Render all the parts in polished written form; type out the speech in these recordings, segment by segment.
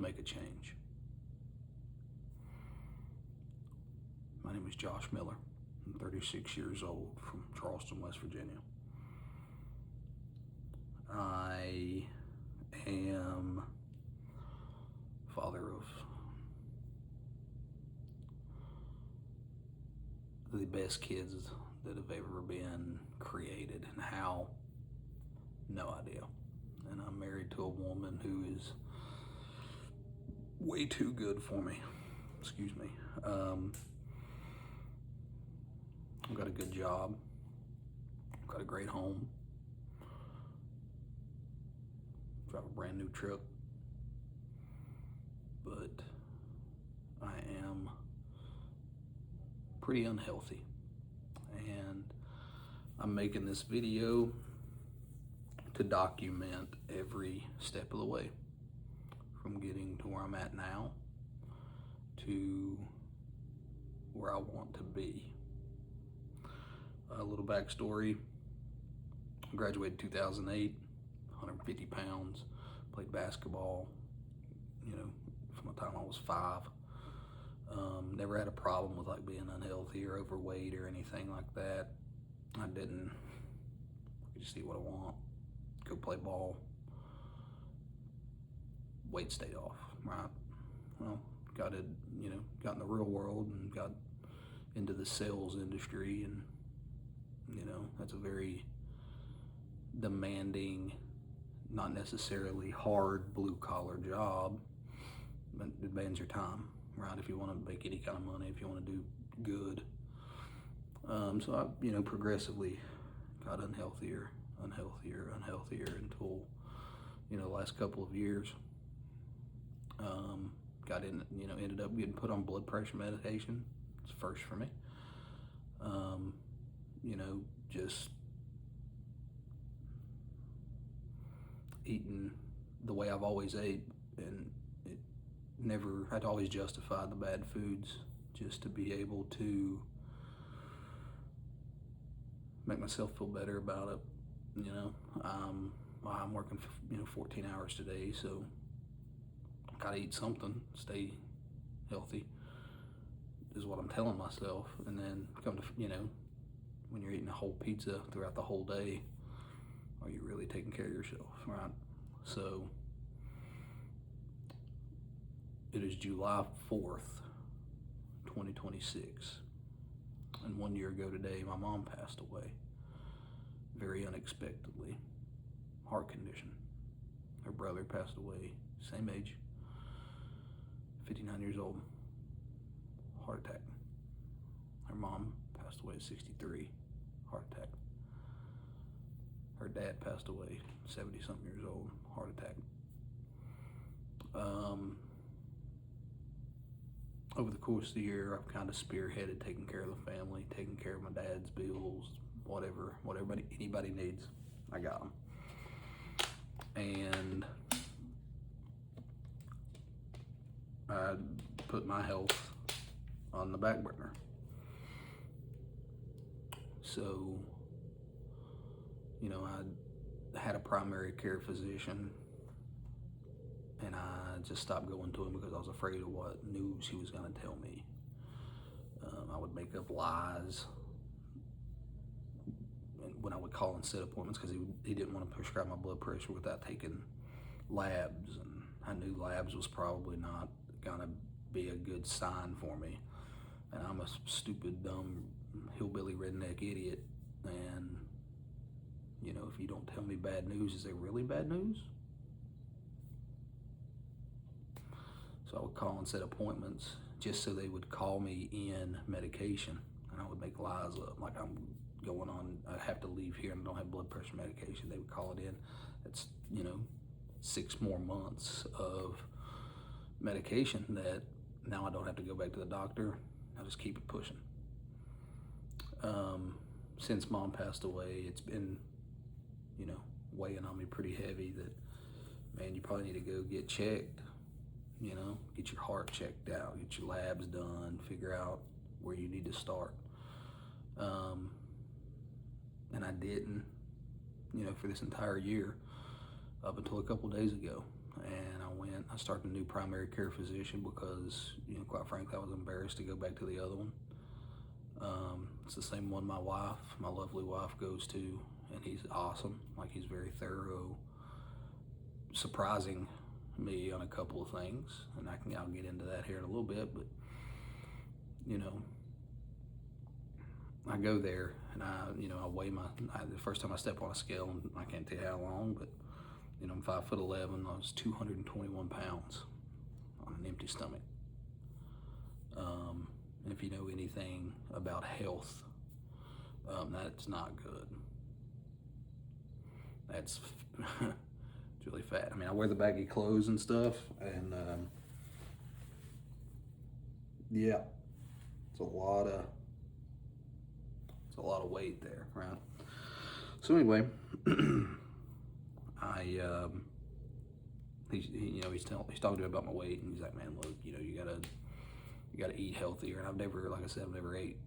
make a change. My name is Josh Miller. I'm 36 years old from Charleston, West Virginia. I am father of the best kids that have ever been created, and how, no idea. And I'm married to a woman who is way too good for me. Excuse me. I've got a good job. I've got a great home. Drive a brand new truck. But I am pretty unhealthy. And I'm making this video to document every step of the way, from getting to where I'm at now to where I want to be. A little backstory: I graduated 2008, 150 pounds, played basketball, from the time I was 5. Never had a problem with like being unhealthy or overweight or anything like that. I just eat what I want, go play ball, weight stayed off, right? Well, got in the real world and got into the sales industry, and that's a very demanding, not necessarily hard blue-collar job, but it demands your time, right? If you want to make any kind of money, if you want to do good. So I, progressively got unhealthier until, the last couple of years. Ended up getting put on blood pressure medication. It's first for me. Just eating the way I've always ate, and I'd always justify the bad foods just to be able to make myself feel better about it. I'm working 14 hours today, so I gotta eat something, stay healthy, is what I'm telling myself. And then come to, when you're eating a whole pizza throughout the whole day, are you really taking care of yourself, right? So it is July 4th, 2026. And 1 year ago today, my mom passed away, very unexpectedly. Heart condition. Her brother passed away, same age, 59 years old, heart attack. Her mom passed away at 63, heart attack. Her dad passed away, 70-something years old, heart attack. Over the course of the year, I've kind of spearheaded taking care of the family, taking care of my dad's bills, whatever anybody needs, I got them. And I put my health on the back burner. So, I had a primary care physician, and I just stopped going to him because I was afraid of what news he was going to tell me. I would make up lies when I would call and set appointments, because he didn't want to prescribe my blood pressure without taking labs, and I knew labs was probably not going to be a good sign for me. And I'm a stupid, dumb, hillbilly, redneck idiot, and if you don't tell me bad news, is it really bad news? So I would call and set appointments just so they would call me in medication, and I would make lies up, like I'm going on, I have to leave here and I don't have blood pressure medication. They would call it in. It's 6 more months of medication that now I don't have to go back to the doctor. I just keep it pushing. Since mom passed away, it's been weighing on me pretty heavy that, man, you probably need to go get checked, get your heart checked out, get your labs done, figure out where you need to start. And I didn't, for this entire year, up until a couple days ago. and I started a new primary care physician because, you know, quite frankly, I was embarrassed to go back to the other one. It's the same one my lovely wife goes to, and he's awesome. Like, he's very thorough, surprising me on a couple of things, and I'll get into that here in a little bit. But, you know, I go there and I weigh the first time I step on a scale, and I can't tell you how long, but, you know, I'm 5'11". I was 221 pounds on an empty stomach. And if you know anything about health, that's not good. That's it's really fat. I mean, I wear the baggy clothes and stuff, and yeah, it's a lot of weight there, right? So anyway, he's talking to me about my weight, and he's like, man, look, you know, you gotta eat healthier. And I've never, like I said, I've never ate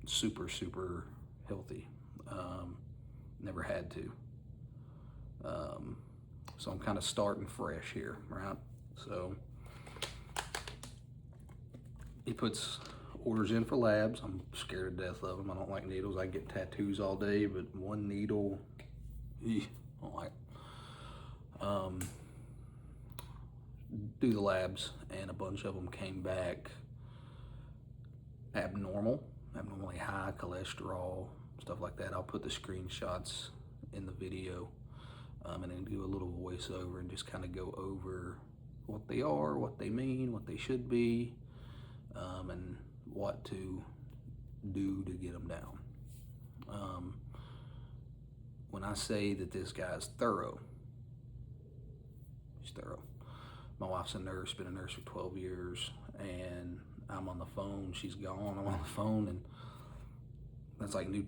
super healthy. Never had to. So I'm kind of starting fresh here, right? So he puts orders in for labs. I'm scared to death of them. I don't like needles. I get tattoos all day, but one needle, I don't like. Do the labs, and a bunch of them came back abnormally high cholesterol, stuff like that. I'll put the screenshots in the video, and then do a little voiceover and just kind of go over what they are, what they mean, what they should be, and what to do to get them down. When I say that this guy's thorough, he's thorough. My wife's a nurse, been a nurse for 12 years, and I'm on the phone. She's gone. I'm on the phone, and that's like new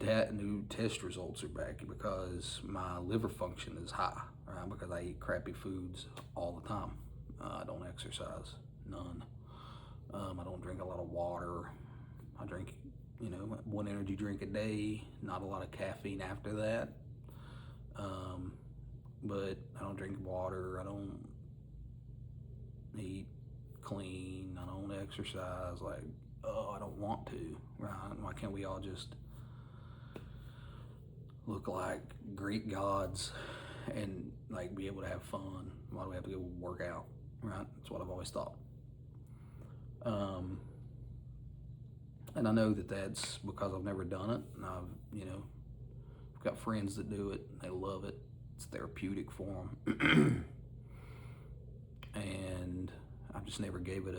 test results are back because my liver function is high, right? Because I eat crappy foods all the time. I don't exercise, none. I don't drink a lot of water. I drink, you know, one energy drink a day, not a lot of caffeine after that. But I don't drink water. I don't eat clean. I don't exercise. Like, I don't want to, right? Why can't we all just look like Greek gods and like be able to have fun? Why do we have to go work out, right? That's what I've always thought. And I know that that's because I've never done it, and I've got friends that do it. They love it. It's therapeutic for them. And I just never gave it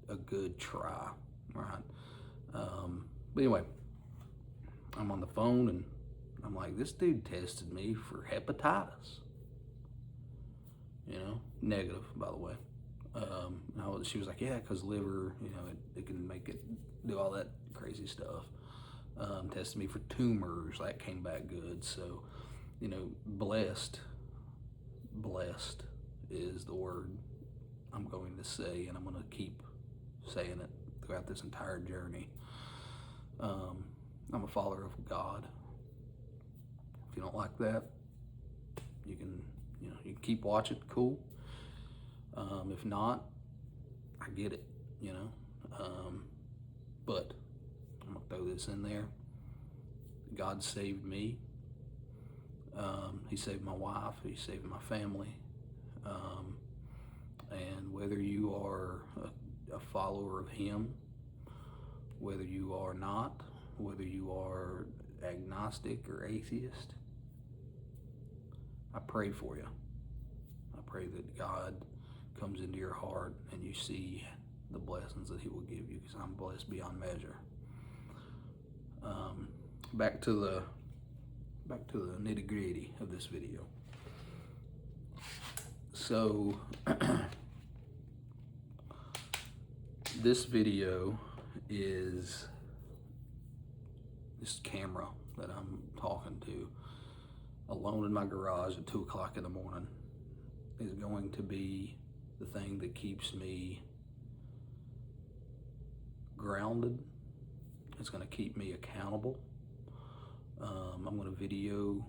a good try, right? But anyway, I'm on the phone, and I'm like, this dude tested me for hepatitis. You know, negative, by the way. She was like, yeah, because liver, you know, it can make it do all that crazy stuff. Tested me for tumors, that came back good. So, you know, blessed is the word I'm going to say, and I'm going to keep saying it throughout this entire journey. I'm a follower of God. If you don't like that, you can keep watching, cool. If not, I get it, you know. But I'm gonna throw this in there. God saved me. He saved my wife. He saved my family. And whether you are a follower of Him, whether you are not, whether you are agnostic or atheist, I pray for you. I pray that God comes into your heart and you see the blessings that He will give you, because I'm blessed beyond measure. Back to the nitty-gritty of this video. So this video is this camera that I'm talking to alone in my garage at 2 o'clock in the morning is going to be the thing that keeps me grounded. It's going to keep me accountable. I'm going to video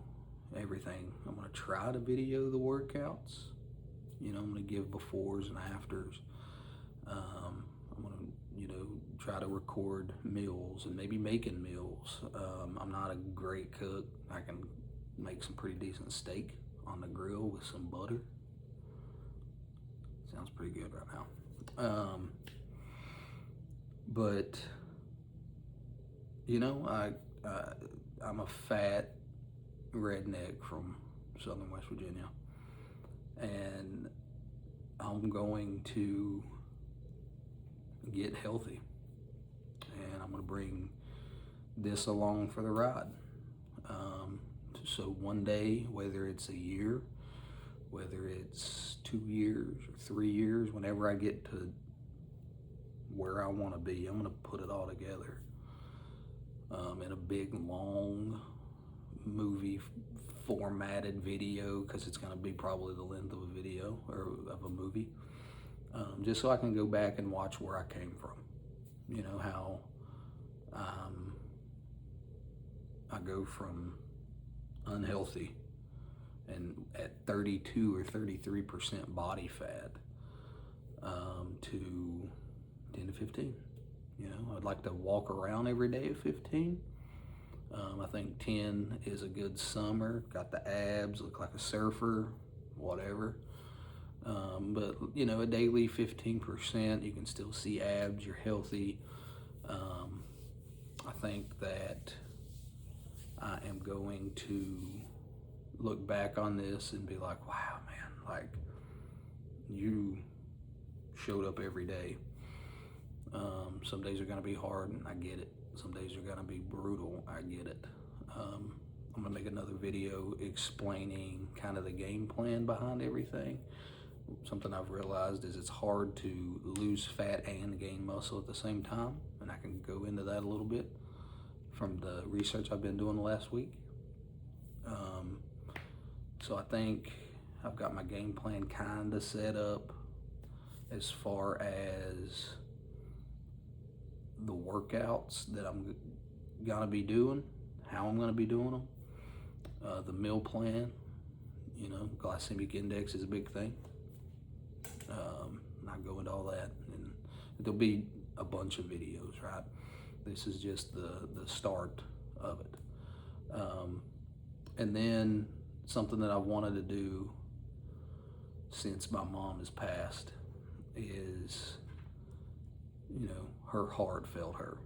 everything. I'm going to try to video the workouts. You know, I'm gonna give befores and afters. I'm gonna, you know, try to record meals and maybe making meals. I'm not a great cook. I can make some pretty decent steak on the grill with some butter. Sounds pretty good right now. But you know, I'm a fat redneck from Southern West Virginia, and I'm going to get healthy, and I'm going to bring this along for the ride. So one day, whether it's a year, whether it's 2 years or 3 years, whenever I get to where I want to be, I'm going to put it all together in a big, long movie formatted video, because it's going to be probably the length of a video or of a movie, just so I can go back and watch where I came from. You know, how I go from unhealthy and at 32 or 33% body fat to 10 to 15. You know, I'd like to walk around every day at 15. I think 10 is a good summer. Got the abs, look like a surfer, whatever. But, you know, a daily 15%, you can still see abs, you're healthy. I think that I am going to look back on this and be like, wow, man, like, you showed up every day. Some days are going to be hard, and I get it. Some days are going to be brutal, I get it. I'm going to make another video explaining kind of the game plan behind everything. Something I've realized is it's hard to lose fat and gain muscle at the same time, and I can go into that a little bit from the research I've been doing the last week. So I think I've got my game plan kind of set up as far as the workouts that I'm gonna be doing, how I'm gonna be doing them, the meal plan. You know, glycemic index is a big thing. Not go into all that, and there'll be a bunch of videos, right? This is just the start of it. And then something that I've wanted to do since my mom has passed is, you know, her heart failed her.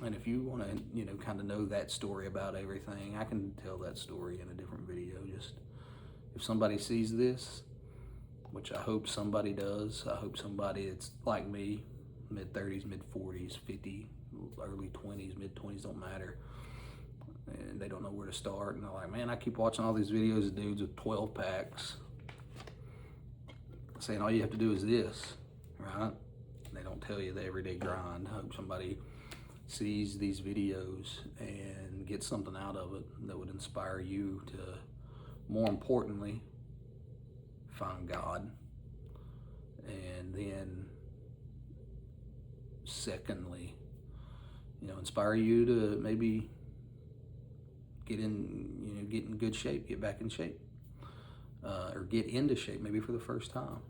And if you want to, you know, kind of know that story about everything, I can tell that story in a different video. Just if somebody sees this, which I hope somebody does, I hope somebody that's like me, mid-30s, mid-40s, 50, early 20s, mid-20s, don't matter, and they don't know where to start, and they're like, man, I keep watching all these videos of dudes with 12 packs saying all you have to do is this, right? They don't tell you the everyday grind. I hope somebody sees these videos and gets something out of it that would inspire you to, more importantly, find God, and then secondly, you know, inspire you to maybe get in good shape, get back in shape, or get into shape maybe for the first time.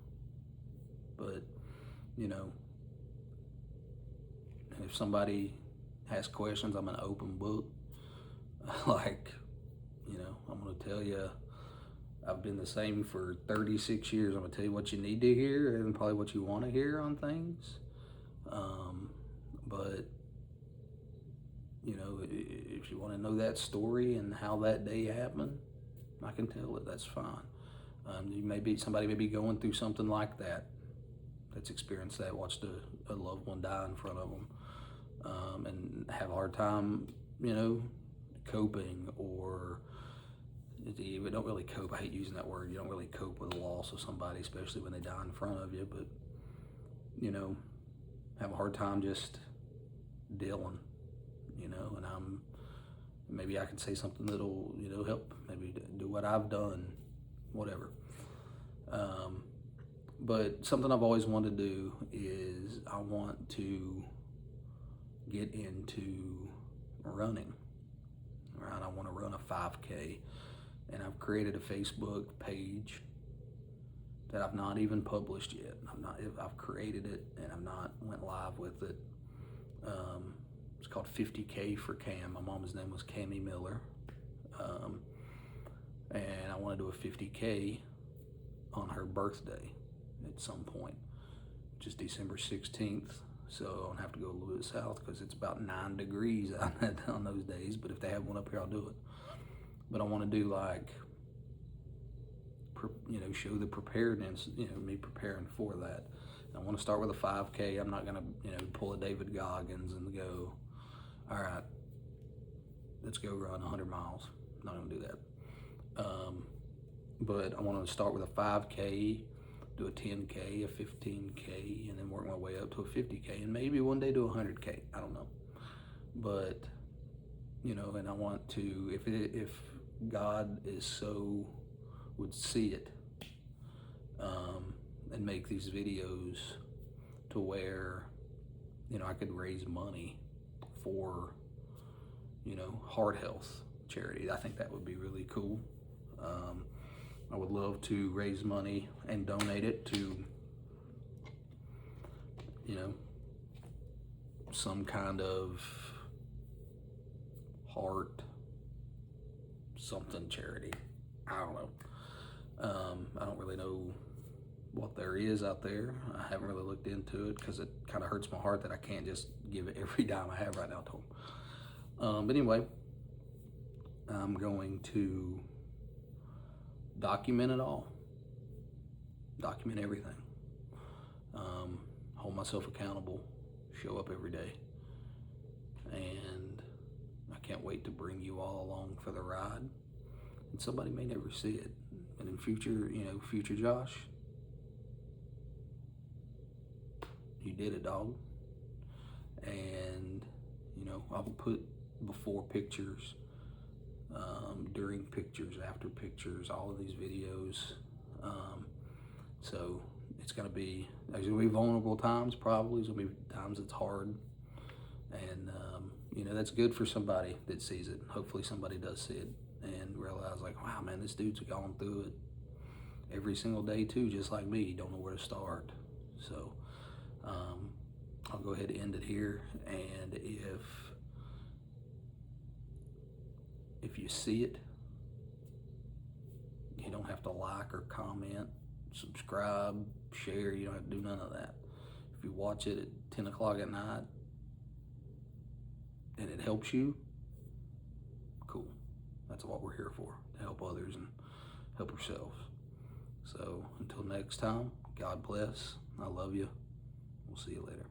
But, you know, if somebody has questions, I'm an open book. Like, you know, I'm going to tell you, I've been the same for 36 years. I'm going to tell you what you need to hear and probably what you want to hear on things. But, you know, if you want to know that story and how that day happened, I can tell it. That's fine. Somebody may be going through something like that, that's experienced that, watched a loved one die in front of them, and have a hard time, you know, coping, or you don't really cope. I hate using that word. You don't really cope with the loss of somebody, especially when they die in front of you, but, you know, have a hard time just dealing, you know, and maybe I can say something that'll, you know, help, maybe do what I've done, whatever. But something I've always wanted to do is I want to get into running. right? I want to run a 5K, and I've created a Facebook page that I've not even published yet. I've created it and I've not went live with it. It's called 50K for Cam. My mom's name was Cammy Miller. And I want to do a 50K on her birthday at some point, which is December 16th. So I don't have to go a little bit south because it's about 9 degrees out on those days. But if they have one up here, I'll do it. But I want to do like, show the preparedness, me preparing for that. I want to start with a 5K. I'm not going to, pull a David Goggins and go, all right, let's go run 100 miles. I'm not going to do that. But I want to start with a 5K, do a 10K, a 15K, and then work my way up to a 50K, and maybe one day do a 100K. I don't know. But, and I want to, if God is so, would see it, and make these videos to where, I could raise money for, heart health charity. I think that would be really cool. I would love to raise money and donate it to, some kind of heart something charity. I don't know. I don't really know what there is out there. I haven't really looked into it because it kind of hurts my heart that I can't just give it every dime I have right now to them. But anyway, I'm going to document it all. Document everything. Hold myself accountable. Show up every day. And I can't wait to bring you all along for the ride. And somebody may never see it. And in future, future Josh, you did it, dog. And, I will put before pictures, during pictures, after pictures, all of these videos. So it's there's gonna be vulnerable times, probably. There's gonna be times it's hard. And, that's good for somebody that sees it. Hopefully somebody does see it and realize, like, wow, man, this dude's going through it every single day too, just like me. Don't know where to start. So I'll go ahead and end it here. And if you see it, you don't have to like or comment, subscribe, share. You don't have to do none of that. If you watch it at 10 o'clock at night and it helps you, cool. That's what we're here for, to help others and help ourselves. So until next time, God bless. I love you. We'll see you later.